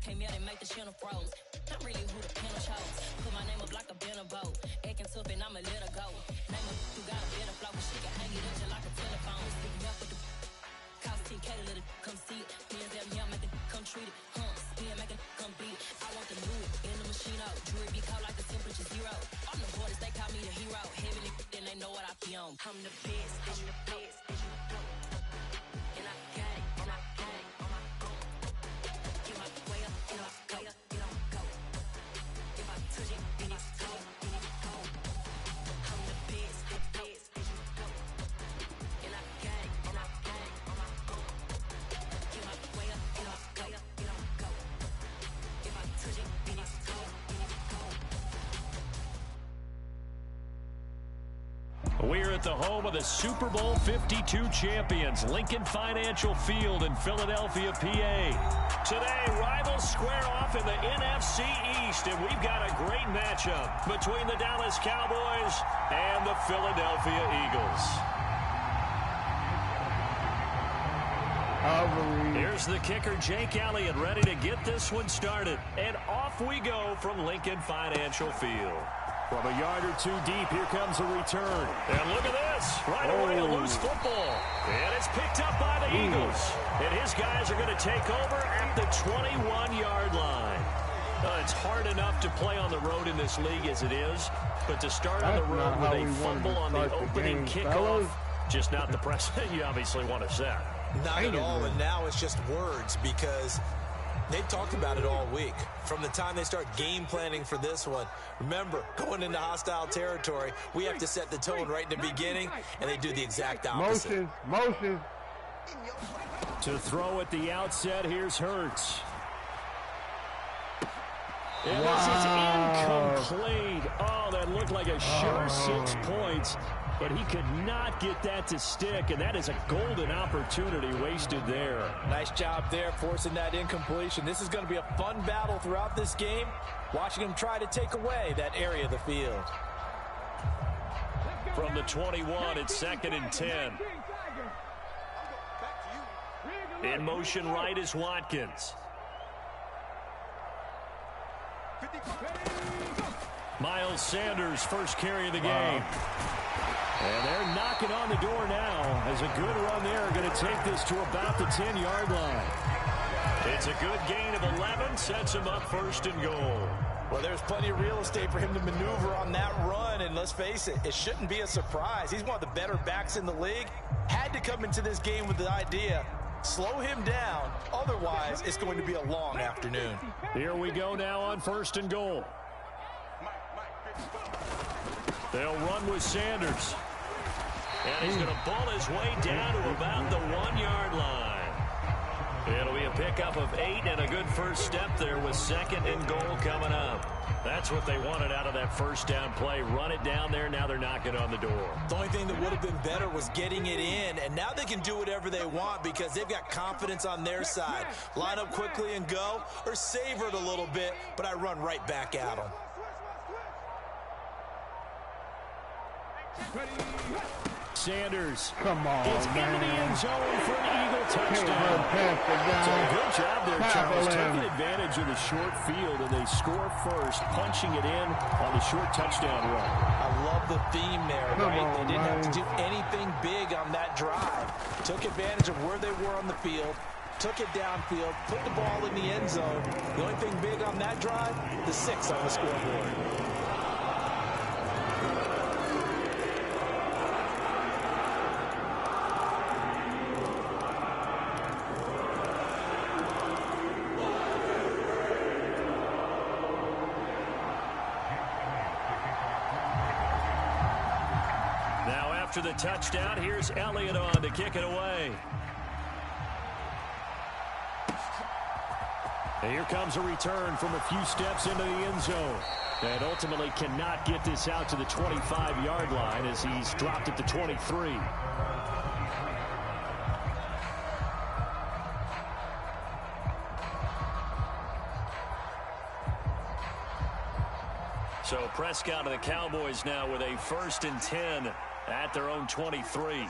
came here, they make the channel froze. I'm really who the panel chose. Put my name up like a banner boat. Acting tough and I'ma let her go. Name her who got a better flow. She can hang it up just like a telephone. Stick me up with the cost 10K to let it come see it. Hands down here, make it come treat it. Spin, make it come beat it. I want the new in the machine out. Jewelry be cold like the temperature 0. I'm the borders, they call me the hero. Heavily, then they know what I be on. I'm the best, I'm the best. And I got it, and I got it on my own. Get my way up, and I go, and I go. If I touch it, then it's go, then it's go. I'm the best, the best. And I got it, and I got it on my own. Get my way up, and I go, and I go. If I touch it, then it's go, then it's go. We're at the home of the Super Bowl 52 champions, Lincoln Financial Field in Philadelphia, PA. Today, rivals square off in the NFC East, and we've got a great matchup between the Dallas Cowboys and the Philadelphia Eagles. Here's the kicker, Jake Elliott, ready to get this one started. And off we go from Lincoln Financial Field. From a yard or two deep, here comes a return. And look at this. Right away, a loose football. And it's picked up by the Eagles. And his guys are going to take over at the 21-yard line. It's hard enough to play on the road in this league as it is. But to start on the road with a fumble on the opening kickoff, just not the precedent you obviously want to set. Not at all, and now it's just words because they've talked about it all week. From the time they start game planning for this one, remember, going into hostile territory, we have to set the tone right in the beginning, and they do the exact opposite. Motion. To throw at the outset, here's Hurts. And this is incomplete. Oh, that looked like a sure 6 points. But he could not get that to stick, and that is a golden opportunity wasted there. Nice job there forcing that incompletion. This is going to be a fun battle throughout this game, watching him try to take away that area of the field. From the 21, it's 2nd and 10. In motion right is Watkins. Miles Sanders, first carry of the game. And they're knocking on the door now as a good run there. Going to take this to about the 10-yard line. It's a good gain of 11. Sets him up 1st and goal. Well, there's plenty of real estate for him to maneuver on that run. And let's face it, it shouldn't be a surprise. He's one of the better backs in the league. Had to come into this game with the idea, slow him down. Otherwise, it's going to be a long afternoon. Here we go now on 1st and goal. They'll run with Sanders. And he's going to ball his way down to about the 1-yard line. It'll be a pickup of 8 and a good first step there with 2nd and goal coming up. That's what they wanted out of that first down play. Run it down there. Now they're knocking on the door. The only thing that would have been better was getting it in. And now they can do whatever they want because they've got confidence on their side. Line up quickly and go, or savor it a little bit, but I run right back at them. Sanders. Come on, it's man. into the end zone for an Eagle touchdown. So good job there, Charles. Taking advantage of the short field, and they score first, punching it in on the short touchdown run. I love the theme there, right? They didn't have to do anything big on that drive. Took advantage of where they were on the field, took it downfield, put the ball in the end zone. The only thing big on that drive, the 6 on the scoreboard. After the touchdown, here's Elliott on to kick it away. And here comes a return from a few steps into the end zone. And ultimately cannot get this out to the 25-yard line as he's dropped at the 23. So Prescott and the Cowboys now with a 1st and 10 at their own 23.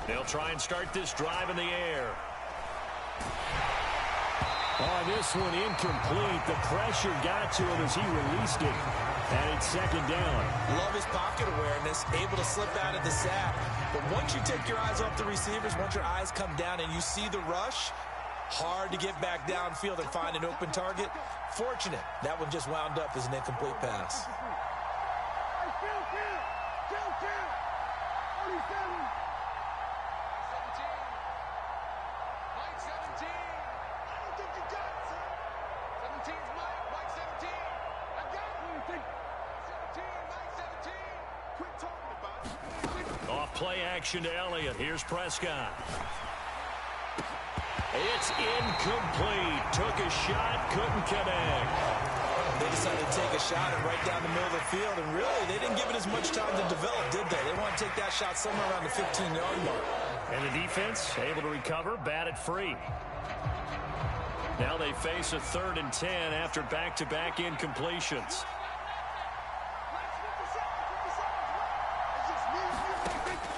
They'll try and start this drive in the air. Oh, this one incomplete. The pressure got to him as he released it. And it's second down. Love his pocket awareness, able to slip out of the sack. But once you take your eyes off the receivers, once your eyes come down and you see the rush, hard to get back downfield and find an open target. Fortunate, that one just wound up as an incomplete pass. Off play action to Elliott. Here's Prescott. It's incomplete. Took a shot, couldn't connect. They decided to take a shot and right down the middle of the field, and really, they didn't give it as much time to develop, did they? They want to take that shot somewhere around the 15-yard mark. And the defense able to recover, bat it free. Now they face a 3rd and 10 after back-to-back incompletions.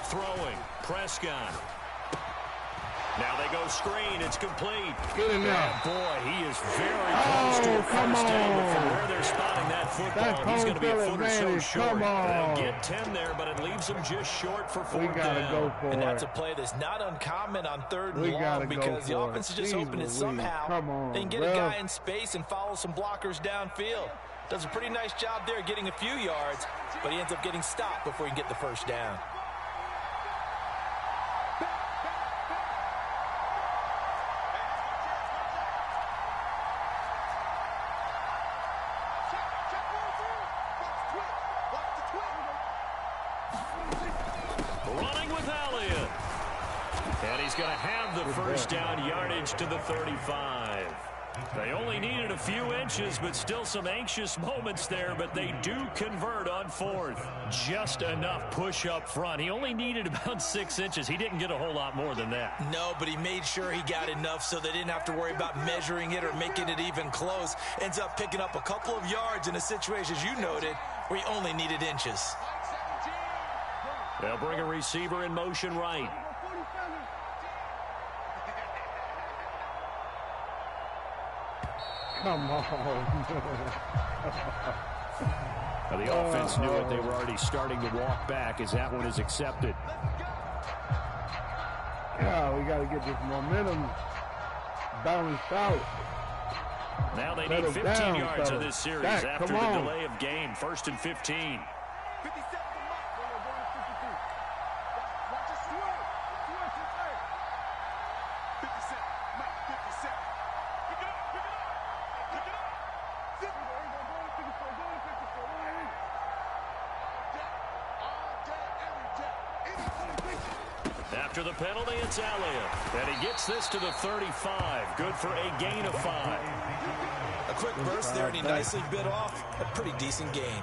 Throwing, Prescott. Now they go screen. It's complete. Get him now. Boy, he is very close to a first down. But from where they're spotting that football, he's going to be a foot or so short. They'll get 10 there, but it leaves them just short for 4th down. Go for and that's a play that's not uncommon on 3rd and long because the offense is just hoping that somehow they can get a guy in space and follow some blockers downfield. Does a pretty nice job there getting a few yards, but he ends up getting stopped before he can get the first down. Running with Elliott. And he's going to have the first down, yardage to the 35. They only needed a few inches, but still some anxious moments there, but they do convert on 4th. Just enough push up front. He only needed about 6 inches. He didn't get a whole lot more than that. No, but he made sure he got enough so they didn't have to worry about measuring it or making it even close. Ends up picking up a couple of yards in a situation, as you noted, where he only needed inches. They'll bring a receiver in motion right. Come on. The offense knew it. They were already starting to walk back as that one is accepted. Yeah, we got to get this momentum balanced out. Now they need 15 yards of this series after the delay of game. 1st and 15. After the penalty, it's Elliott. And he gets this to the 35. Good for a gain of 5. A quick burst there, and he nicely bit off a pretty decent gain.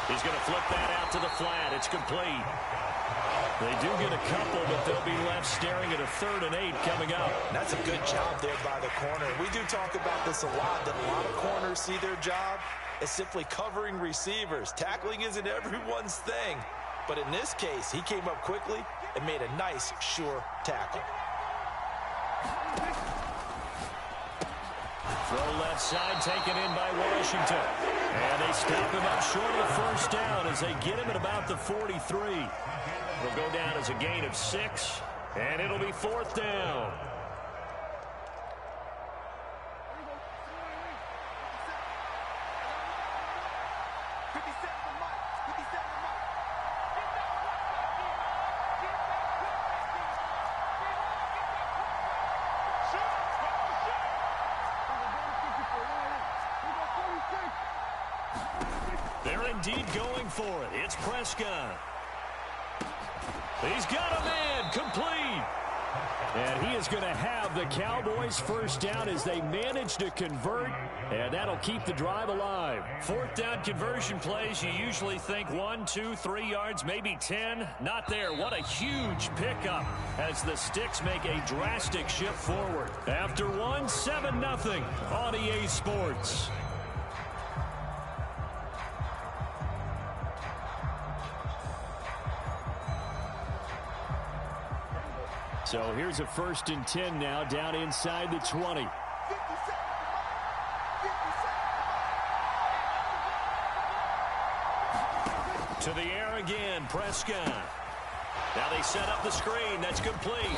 He's going to flip that out to the flat. It's complete. They do get a couple, but they'll be left staring at a 3rd and 8 coming up. That's a good job there by the corner. We do talk about this a lot, that a lot of corners see their job as simply covering receivers. Tackling isn't everyone's thing. But in this case, he came up quickly and made a nice, sure tackle. Throw left side, taken in by Washington. And they stop him up short of the first down as they get him at about the 43. It'll go down as a gain of 6, and it'll be 4th down. They're indeed going for it. It's Prescott. He's got a man, complete. And he is going to have the Cowboys first down as they manage to convert, and that'll keep the drive alive. Fourth down conversion plays, you usually think 1, 2, 3 yards, maybe 10. Not there. What a huge pickup as the Sticks make a drastic shift forward. After 1, 7-0 on EA Sports. So here's a 1st and 10 now, down inside the 20. To the air again, Prescott. Now they set up the screen. That's complete.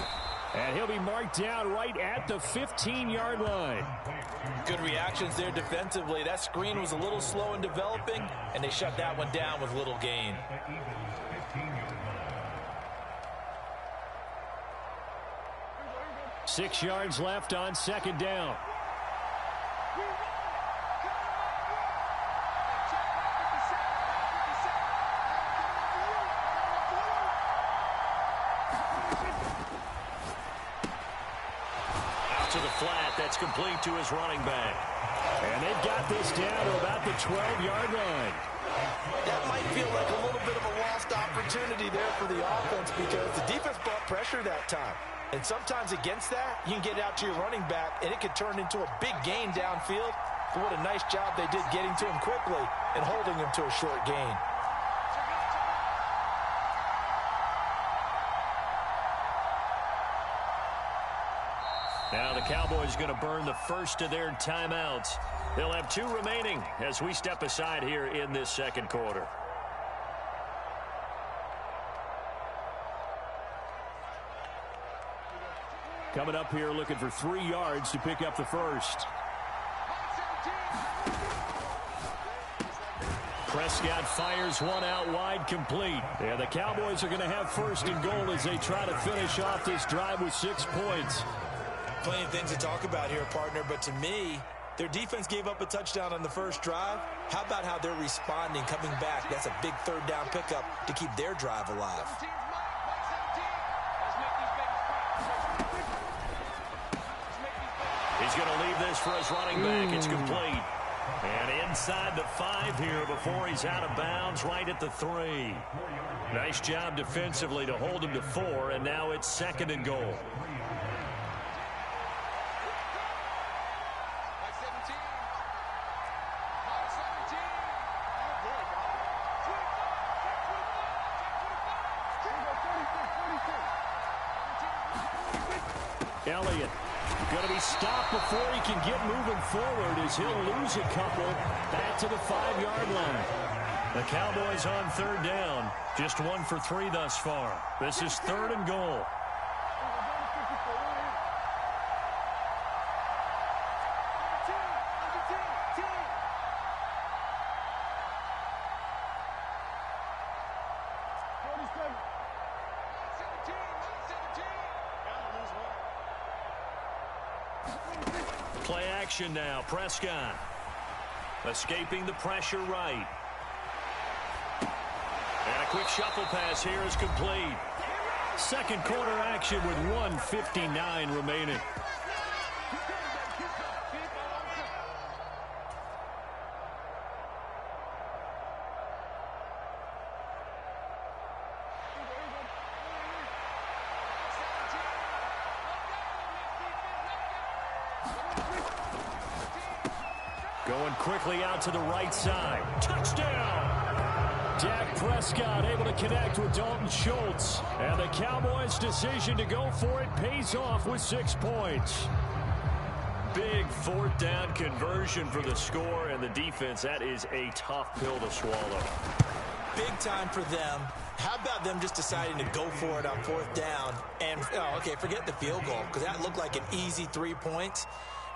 And he'll be marked down right at the 15-yard line. Good reactions there defensively. That screen was a little slow in developing, and they shut that one down with little gain. Six yards left on 2nd down. Out to the flat. That's complete to his running back. And they've got this down to about the 12-yard line. That might feel like a little bit of a lost opportunity there for the offense because the defense brought pressure that time. And sometimes against that, you can get it out to your running back, and it could turn into a big gain downfield. But what a nice job they did getting to him quickly and holding him to a short gain. Now the Cowboys going to burn the first of their timeouts. They'll have 2 remaining as we step aside here in this 2nd quarter. Coming up here looking for 3 yards to pick up the first. Prescott fires one out wide, complete. And the Cowboys are going to have 1st and goal as they try to finish off this drive with 6 points. Plenty of things to talk about here, partner, but to me, their defense gave up a touchdown on the first drive. How about how they're responding, coming back? That's a big 3rd down pickup to keep their drive alive. He's going to leave this for his running back. It's complete. And inside the 5 here before he's out of bounds, right at the 3. Nice job defensively to hold him to 4, and now it's 2nd and goal. Elliott going to be stopped before he can get moving forward as he'll lose a couple back to the 5-yard line. The Cowboys on 3rd down. Just 1 for 3 thus far. This is 3rd and goal. Play action now. Prescott escaping the pressure right. And a quick shuffle pass here is complete. 2nd quarter action with 1:59 remaining. Going quickly out to the right side. Touchdown! Dak Prescott able to connect with Dalton Schultz. And the Cowboys' decision to go for it pays off with 6 points. Big 4th down conversion for the score, and the defense, that is a tough pill to swallow. Big time for them. How about them just deciding to go for it on 4th down? And, okay, forget the field goal, because that looked like an easy 3 points.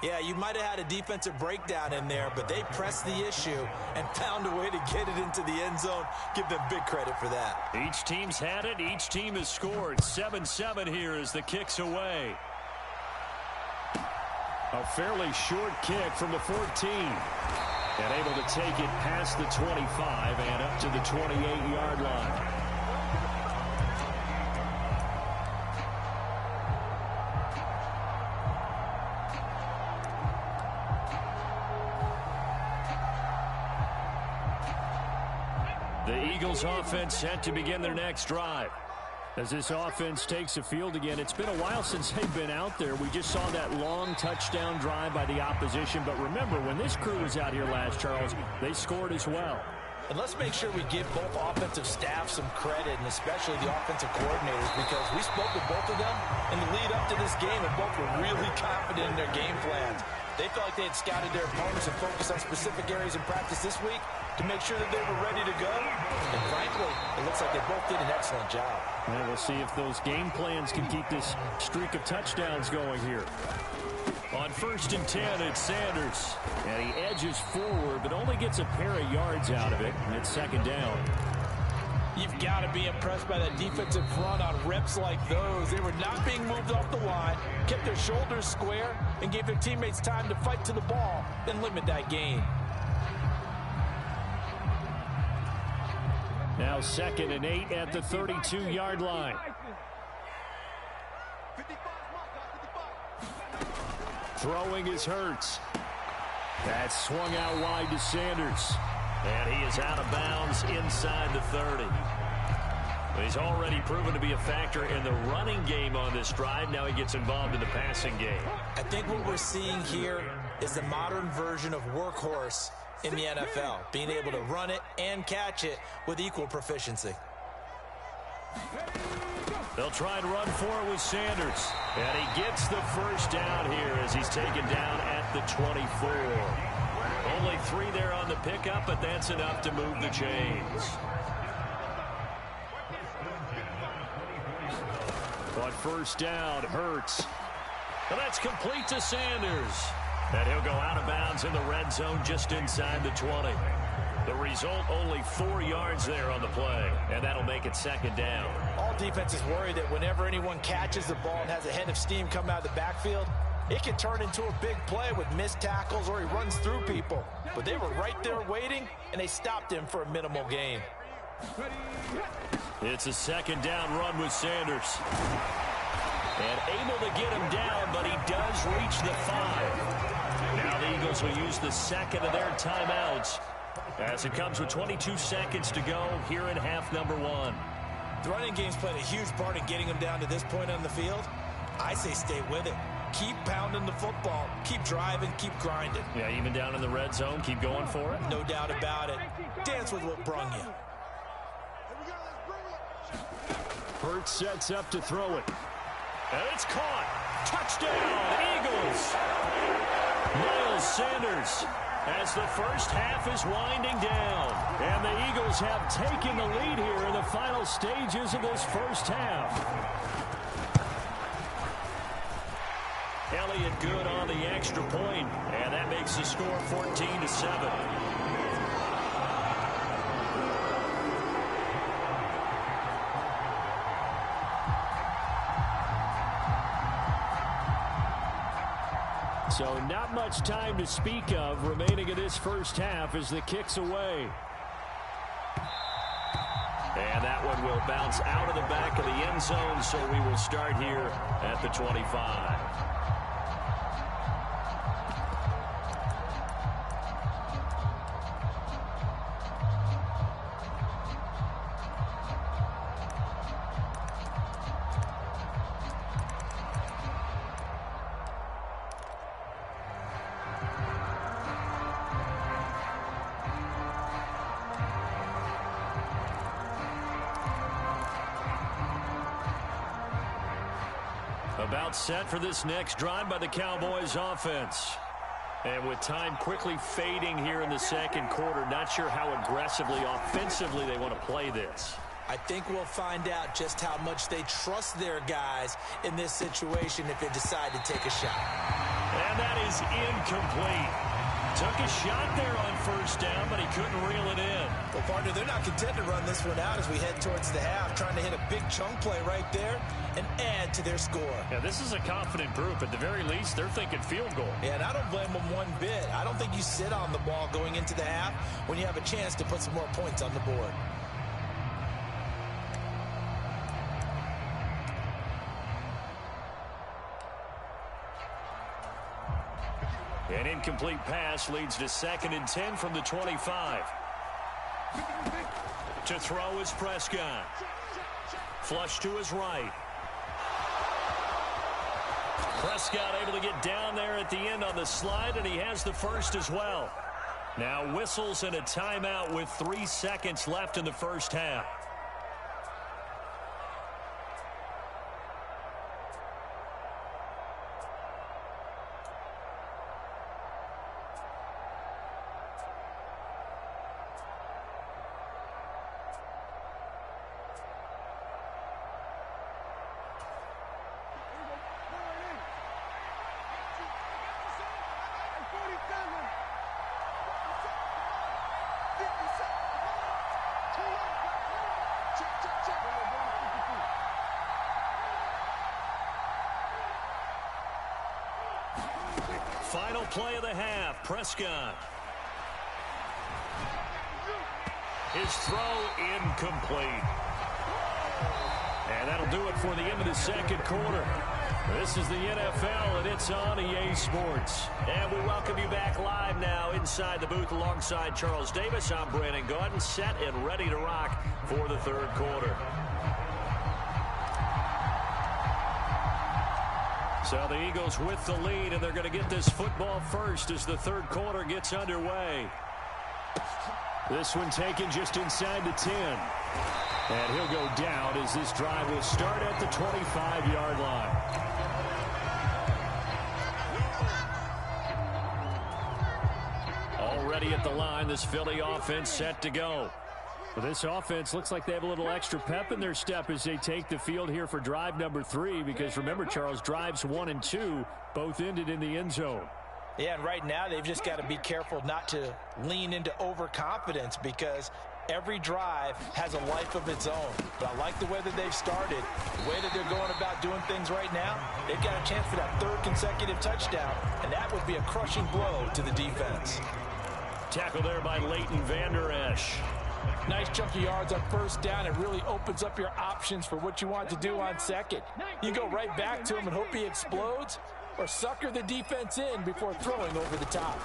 Yeah, you might have had a defensive breakdown in there, but they pressed the issue and found a way to get it into the end zone. Give them big credit for that. Each team's had it. Each team has scored. 7-7 here as the kick's away. A fairly short kick from the 14. And able to take it past the 25 and up to the 28-yard line. The Eagles offense set to begin their next drive. As this offense takes the field again, it's been a while since they've been out there. We just saw that long touchdown drive by the opposition. But remember, when this crew was out here last, Charles, they scored as well. And let's make sure we give both offensive staff some credit, and especially the offensive coordinators, because we spoke with both of them in the lead up to this game, and both were really confident in their game plans. They felt like they had scouted their opponents and focused on specific areas in practice this week to make sure that they were ready to go. And frankly, it looks like they both did an excellent job. Well, we'll see if those game plans can keep this streak of touchdowns going here. On 1st and 10, it's Sanders. And he edges forward, but only gets a pair of yards out of it. And it's 2nd down. You've got to be impressed by that defensive front on reps like those. They were not being moved off the line, kept their shoulders square, and gave their teammates time to fight to the ball, then limit that gain. Now 2nd and 8 at the 32-yard line. Throwing is Hurts. That's swung out wide to Sanders. And he is out of bounds inside the 30. He's already proven to be a factor in the running game on this drive. Now he gets involved in the passing game. I think what we're seeing here is the modern version of workhorse in the NFL, being able to run it and catch it with equal proficiency. They'll try and run for it with Sanders. And he gets the 1st down here as he's taken down at the 24. Only 3 there on the pickup, but that's enough to move the chains. On 1st down, Hurts. And that's complete to Sanders. And he'll go out of bounds in the red zone just inside the 20. The result, only 4 yards there on the play, and that'll make it 2nd down. All defenses worry that whenever anyone catches the ball and has a head of steam come out of the backfield, it can turn into a big play with missed tackles or he runs through people. But they were right there waiting, and they stopped him for a minimal gain. It's a 2nd down run with Sanders. And able to get him down, but he does reach the 5. Now the Eagles will use the 2nd of their timeouts as it comes with 22 seconds to go here in half number 1. The running game's played a huge part in getting them down to this point on the field. I say stay with it. Keep pounding the football. Keep driving. Keep grinding. Yeah, even down in the red zone, keep going for it. No doubt about it. Dance with what brung you. Hurts sets up to throw it. And it's caught. Touchdown, Eagles. Miles Sanders as the first half is winding down. And the Eagles have taken the lead here in the final stages of this first half. Elliott good on the extra point, and that makes the score 14-7. So not much time to speak of remaining in this first half as the kick's away. And that one will bounce out of the back of the end zone, so we will start here at the 25. About set for this next drive by the Cowboys offense. And with time quickly fading here in the second quarter, not sure how aggressively, offensively they want to play this. I think we'll find out just how much they trust their guys in this situation if they decide to take a shot. And that is incomplete. Took a shot there on first down, but he couldn't reel it in. Well, partner, they're not content to run this one out as we head towards the half, trying to hit a big chunk play right there and add to their score. Yeah, this is a confident group. At the very least, they're thinking field goal. Yeah, and I don't blame them one bit. I don't think you sit on the ball going into the half when you have a chance to put some more points on the board. An incomplete pass leads to 2nd and 10 from the 25. To To throw is Prescott. Flush to his right. Prescott able to get down there at the end on the slide, and he has the first as well. Now whistles and a timeout with 3 seconds left in the first half. Final play of the half, Prescott. His throw incomplete. And that'll do it for the end of the second quarter. This is the NFL, and it's on EA Sports. And we welcome you back live now inside the booth alongside Charles Davis. I'm Brandon Gaudin, set and ready to rock for the third quarter. So the Eagles with the lead, and they're going to get this football first as the third quarter gets underway. This one taken just inside the 10. And he'll go down as this drive will start at the 25-yard line. Already at the line, this Philly offense set to go. Well, this offense looks like they have a little extra pep in their step as they take the field here for drive number 3, because remember, Charles, drives 1 and 2 both ended in the end zone. Yeah, and right now they've just got to be careful not to lean into overconfidence, because every drive has a life of its own. But I like the way that they've started, the way that they're going about doing things right now. They've got a chance for that third consecutive touchdown, and that would be a crushing blow to the defense. Tackle there by Leighton Vander Esch. Nice chunk of yards on first down. It really opens up your options for what you want to do on second. You go right back to him and hope he explodes, or sucker the defense in before throwing over the top.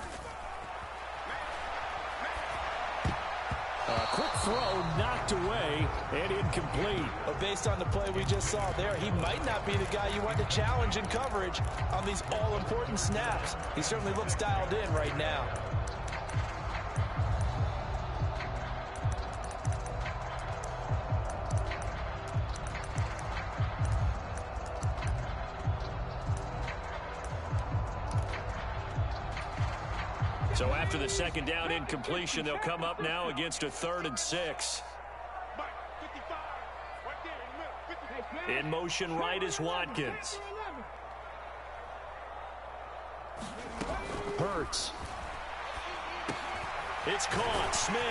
A quick throw knocked away and incomplete. But based on the play we just saw there, he might not be the guy you want to challenge in coverage on these all-important snaps. He certainly looks dialed in right now. So after the second down incompletion, they'll come up now against a 3rd and 6. In motion right is Watkins. Hurts. It's caught. Smith.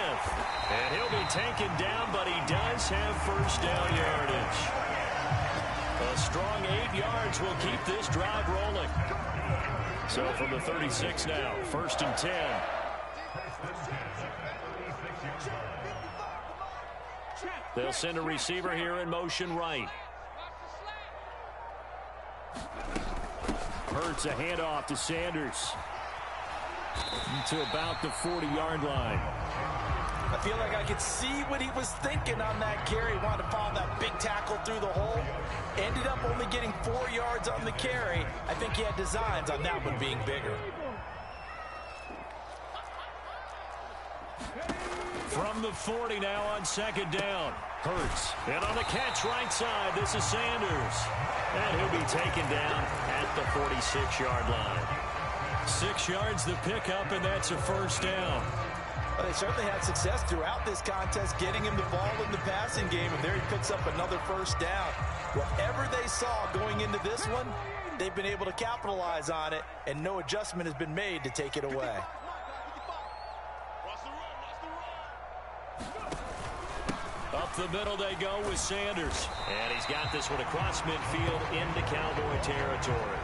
And he'll be taken down, but he does have first down yardage. A strong 8 yards will keep this drive rolling. So from the 36 now, 1st and 10. They'll send a receiver here in motion right. Hurts a handoff to Sanders. To about the 40-yard line. I feel like I could see what he was thinking on that carry. He wanted to follow that big tackle through the hole. Ended up only getting 4 yards on the carry. I think he had designs on that one being bigger. From the 40 now on second down. Hurts. And on the catch right side, this is Sanders. And he'll be taken down at the 46-yard line. 6 yards the pickup, and that's a first down. Well, they certainly had success throughout this contest getting him the ball in the passing game, and there he picks up another first down. Whatever they saw going into this one, they've been able to capitalize on it, and no adjustment has been made to take it away. Up the middle they go with Sanders. And he's got this one across midfield into Cowboy territory.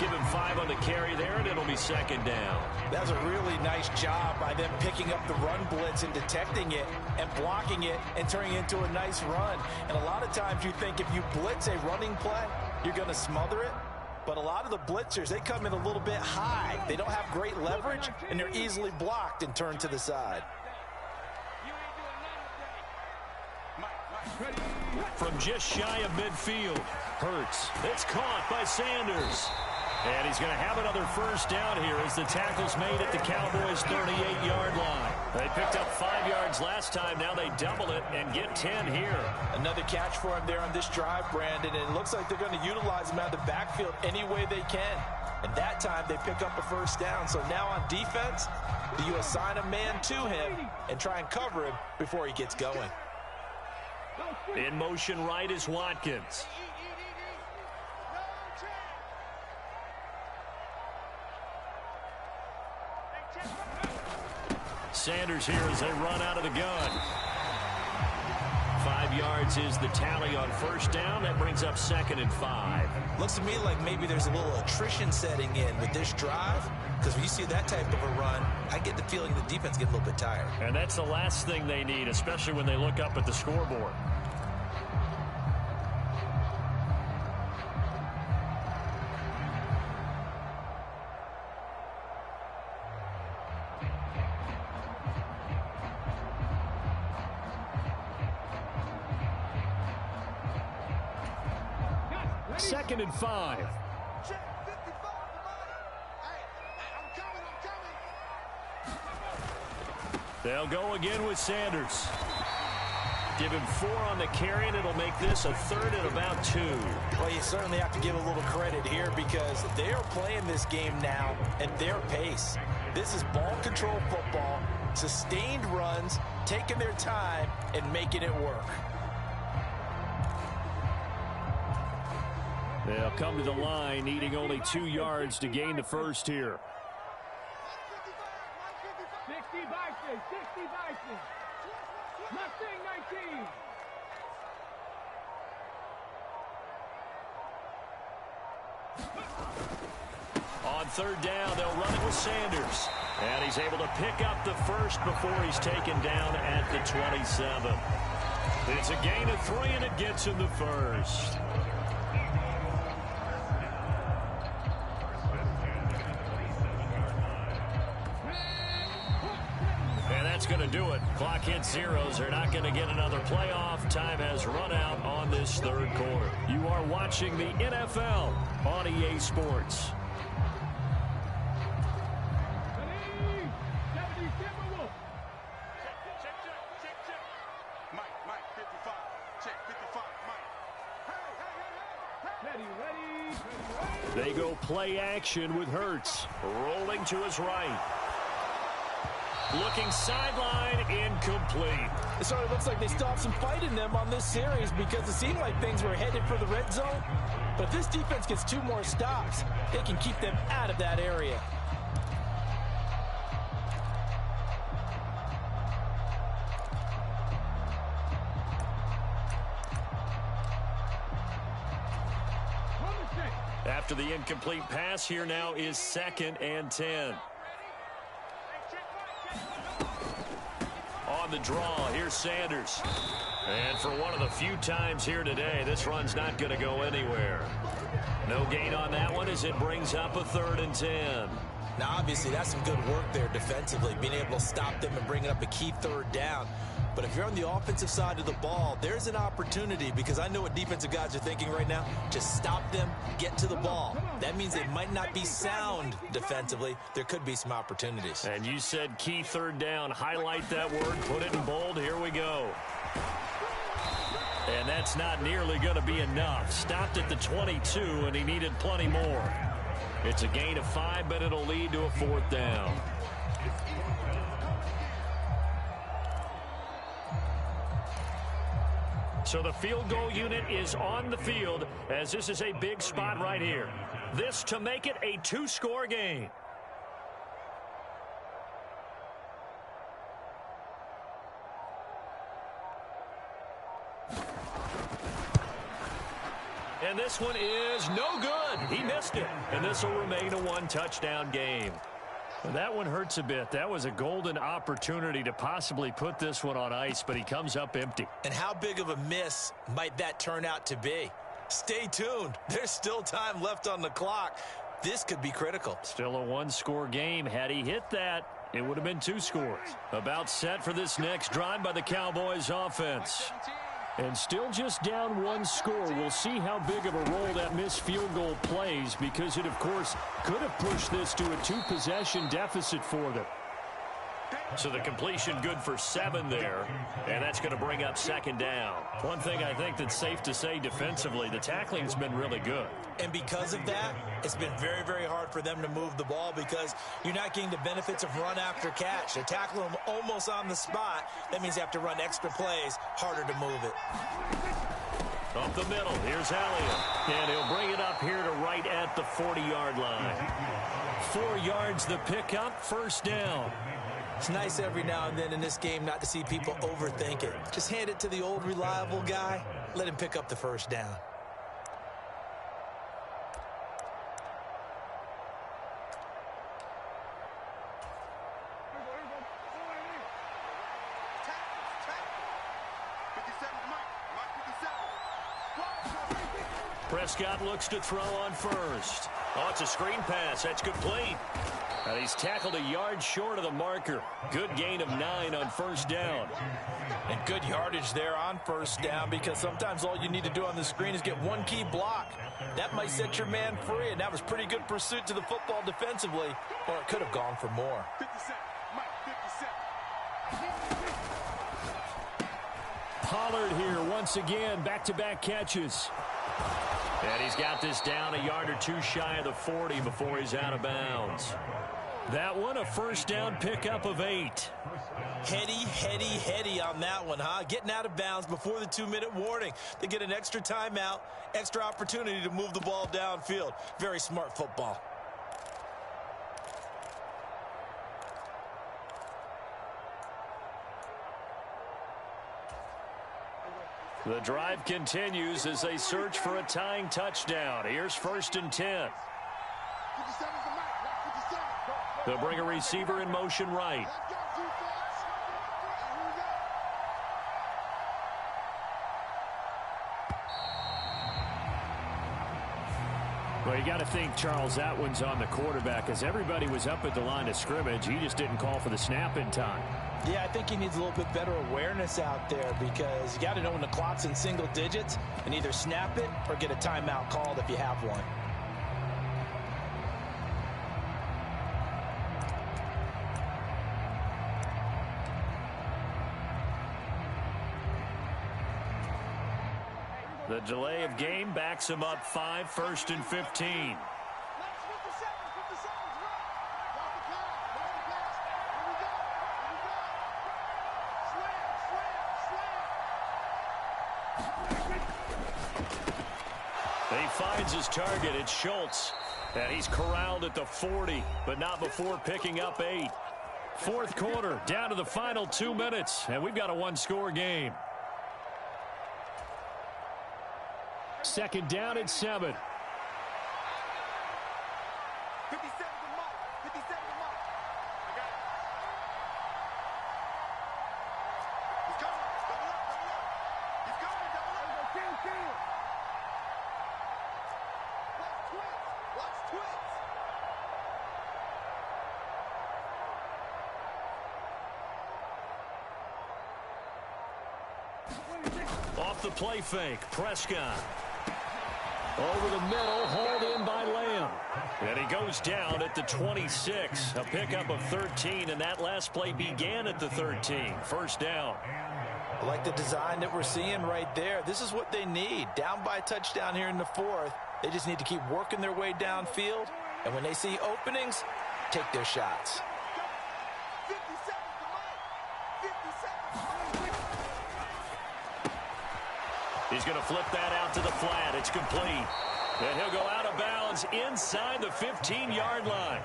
Give him 5 on the carry there, and it'll be second down. That's a really nice job by them picking up the run blitz and detecting it and blocking it and turning it into a nice run. And a lot of times you think if you blitz a running play, you're going to smother it. But a lot of the blitzers, they come in a little bit high. They don't have great leverage, and they're easily blocked and turned to the side. From just shy of midfield. Hurts. It's caught by Sanders. And he's going to have another first down here as the tackle's made at the Cowboys' 38-yard line. They picked up 5 yards last time. Now they double it and get 10 here. Another catch for him there on this drive, Brandon. And it looks like they're going to utilize him out of the backfield any way they can. And that time they pick up a first down. So now on defense, do you assign a man to him and try and cover him before he gets going? In motion right is Watkins. Sanders here as they run out of the gun. 5 yards is the tally on first down. That brings up 2nd and 5. Looks to me like maybe there's a little attrition setting in with this drive, because when you see that type of a run, I get the feeling the defense gets a little bit tired. And that's the last thing they need, especially when they look up at the scoreboard. Second and 5. They'll go again with Sanders. Give him 4 on the carry, and it'll make this a 3rd and about 2. Well, you certainly have to give a little credit here because they are playing this game now at their pace. This is ball control football, sustained runs, taking their time, and making it work. They'll come to the line, needing only 2 yards to gain the first here. 60 Vikings, 60 Vikings. Mustang 19. On 3rd down, they'll run it with Sanders. And he's able to pick up the first before he's taken down at the 27. It's a gain of 3, and it gets him the first. That's going to do it. Clock hits zeros. They're not going to get another playoff. Time has run out on this 3rd quarter. You are watching the NFL on EA Sports. They go play action with Hurts. Rolling to his right. Looking sideline, incomplete. It sort of looks like they stopped some fight in them on this series because it seemed like things were headed for the red zone. But if this defense gets 2 more stops, they can keep them out of that area. After the incomplete pass, here now is 2nd and 10. On the draw, here's Sanders. And for one of the few times here today, this run's not going to go anywhere. No gain on that one as it brings up a 3rd and 10. Now, obviously, that's some good work there defensively, being able to stop them and bringing up a key 3rd down. But if you're on the offensive side of the ball, there's an opportunity, because I know what defensive guys are thinking right now. Just stop them, get to the ball. That means they might not be sound defensively. There could be some opportunities. And you said key 3rd down. Highlight that word, put it in bold. Here we go. And that's not nearly going to be enough. Stopped at the 22, and he needed plenty more. It's a gain of 5, but it'll lead to a 4th down. So the field goal unit is on the field as this is a big spot right here. This to make it a 2-score game. And this one is no good. He missed it. And this will remain a 1-touchdown game. Well, that one hurts a bit. That was a golden opportunity to possibly put this one on ice, but he comes up empty. And how big of a miss might that turn out to be? Stay tuned. There's still time left on the clock. This could be critical. Still a 1-score game. Had he hit that, it would have been 2 scores. About set for this next drive by the Cowboys offense. And still just down one score. We'll see how big of a role that missed field goal plays, because it, of course, could have pushed this to a 2-possession deficit for them. So the completion good for 7 there, and that's going to bring up second down. One thing I think that's safe to say defensively, the tackling's been really good. And because of that, it's been very, very hard for them to move the ball because you're not getting the benefits of run after catch. They're tackling them almost on the spot. That means you have to run extra plays, harder to move it. Up the middle, here's Elliott. And he'll bring it up here to right at the 40-yard line. 4 yards the pickup, first down. It's nice every now and then in this game not to see people overthink it. Just hand it to the old reliable guy. Let him pick up the first down. Prescott looks to throw on first. Oh, it's a screen pass. That's complete. And he's tackled a yard short of the marker. Good gain of 9 on first down. And good yardage there on first down, because sometimes all you need to do on the screen is get one key block. That might set your man free, and that was pretty good pursuit to the football defensively, or it could have gone for more. Pollard here once again, back-to-back catches. And he's got this down a yard or 2 shy of the 40 before he's out of bounds. That one, a first down pickup of 8. Heady on that one, huh? Getting out of bounds before the 2-minute warning. They get an extra timeout, extra opportunity to move the ball downfield. Very smart football. The drive continues as they search for a tying touchdown. Here's 1st and 10. They'll bring a receiver in motion right. Well, you got to think, Charles, that one's on the quarterback, as everybody was up at the line of scrimmage. He just didn't call for the snap in time. Yeah, I think he needs a little bit better awareness out there, because you got to know when the clock's in single digits and either snap it or get a timeout called if you have one. The delay of game backs him up 5, 1st and 15. He finds his target. It's Schultz. And he's corralled at the 40, but not before picking up 8. 4th quarter, down to the final 2 minutes, and we've got a 1-score game. 2nd down and 7. Off the play fake, Prescott. Over the middle, hauled in by Lamb. And he goes down at the 26. A pickup of 13, and that last play began at the 13. First down. I like the design that we're seeing right there. This is what they need. Down by a touchdown here in the 4th. They just need to keep working their way downfield. And when they see openings, take their shots. He's going to flip that out to the flat. It's complete. And he'll go out of bounds inside the 15-yard line.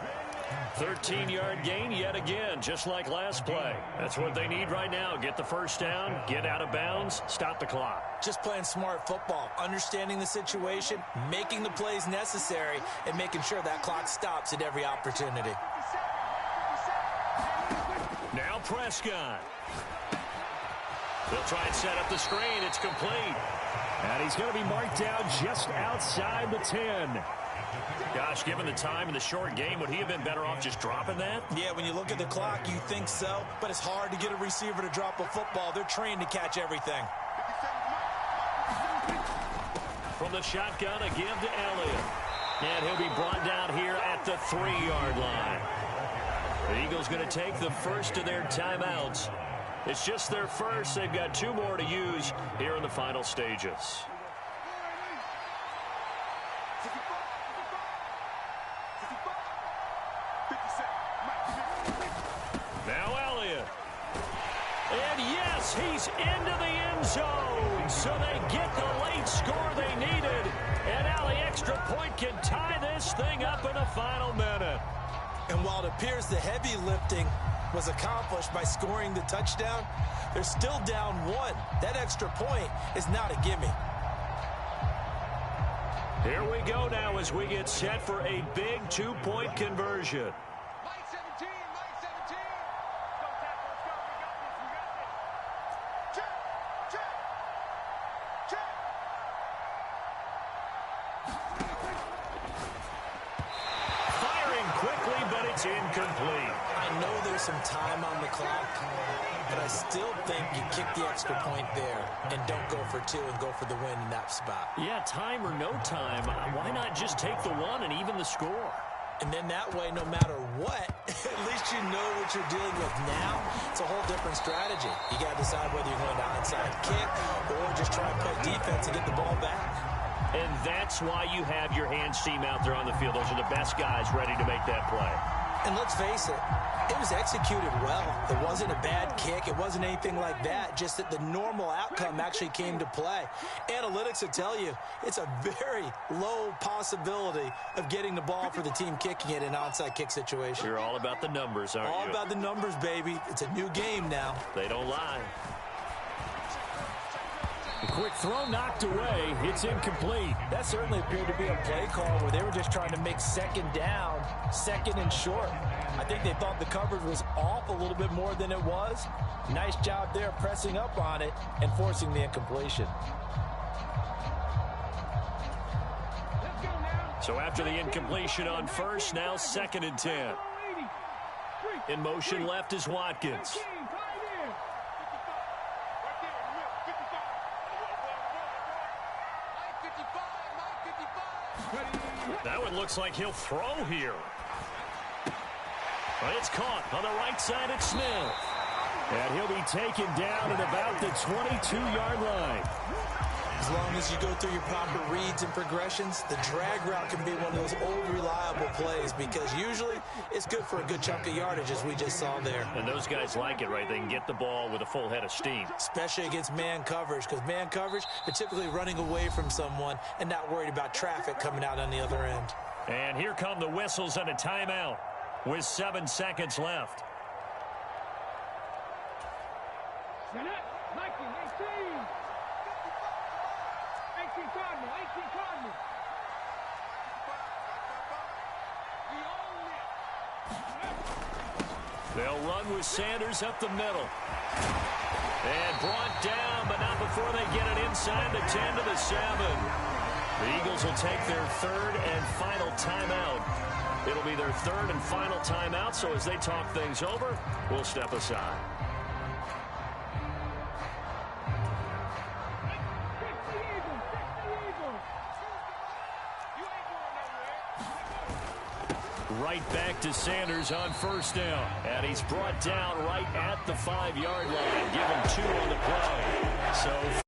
13-yard gain yet again, just like last play. That's what they need right now. Get the first down, get out of bounds, stop the clock. Just playing smart football, understanding the situation, making the plays necessary, and making sure that clock stops at every opportunity. Now Prescott. They'll try and set up the screen. It's complete. And he's going to be marked down just outside the 10. Gosh, given the time in the short game, would he have been better off just dropping that? Yeah, when you look at the clock, you think so. But it's hard to get a receiver to drop a football. They're trained to catch everything. the shotgun, a give to Elliott. And he'll be brought down here at the 3-yard line. The Eagles going to take the first of their timeouts. It's just their first. They've got 2 more to use here in the final stages. Now Elliott. And yes, he's into the end zone. So they get the late score they needed. And now the extra point can tie this thing up in the final minute. And while it appears the heavy lifting was accomplished by scoring the touchdown, they're still down 1. That extra point is not a gimme. Here we go now as we get set for a big 2-point conversion. Incomplete. I know there's some time on the clock, but I still think you kick the extra point there and don't go for 2 and go for the win in that spot. Yeah, time or no time, why not just take the 1 and even the score? And then that way, no matter what, at least you know what you're dealing with now. It's a whole different strategy. You got to decide whether you're going to onside kick or just try and play defense and get the ball back. And that's why you have your hands team out there on the field. Those are the best guys ready to make that play. And let's face it, it was executed well. It wasn't a bad kick. It wasn't anything like that. Just that the normal outcome actually came to play. Analytics will tell you it's a very low possibility of getting the ball for the team kicking it in an onside kick situation. You're all about the numbers, aren't you? All about the numbers, baby. It's a new game now. They don't lie. The quick throw knocked away. It's incomplete. That certainly appeared to be a play call where they were just trying to make second down, second and short. I think they thought the coverage was off a little bit more than it was. Nice job there pressing up on it and forcing the incompletion. So after the incompletion on first, now 2nd and 10. In motion left is Watkins. That one looks like he'll throw here. But it's caught on the right side at Smith. And he'll be taken down at about the 22-yard line. As long as you go through your proper reads and progressions, the drag route can be one of those old reliable plays because usually it's good for a good chunk of yardage as we just saw there. And those guys like it, right? They can get the ball with a full head of steam. Especially against man coverage because man coverage, they're typically running away from someone and not worried about traffic coming out on the other end. And here come the whistles and a timeout with 7 seconds left. They'll run with Sanders up the middle. And brought down, but not before they get it inside the 10 to the 7. The Eagles will take their 3rd and final timeout. It'll be their 3rd and final timeout, so as they talk things over, we'll step aside. Right back to Sanders on 1st down. And he's brought down right at the 5-yard line. Give him 2 on the play. So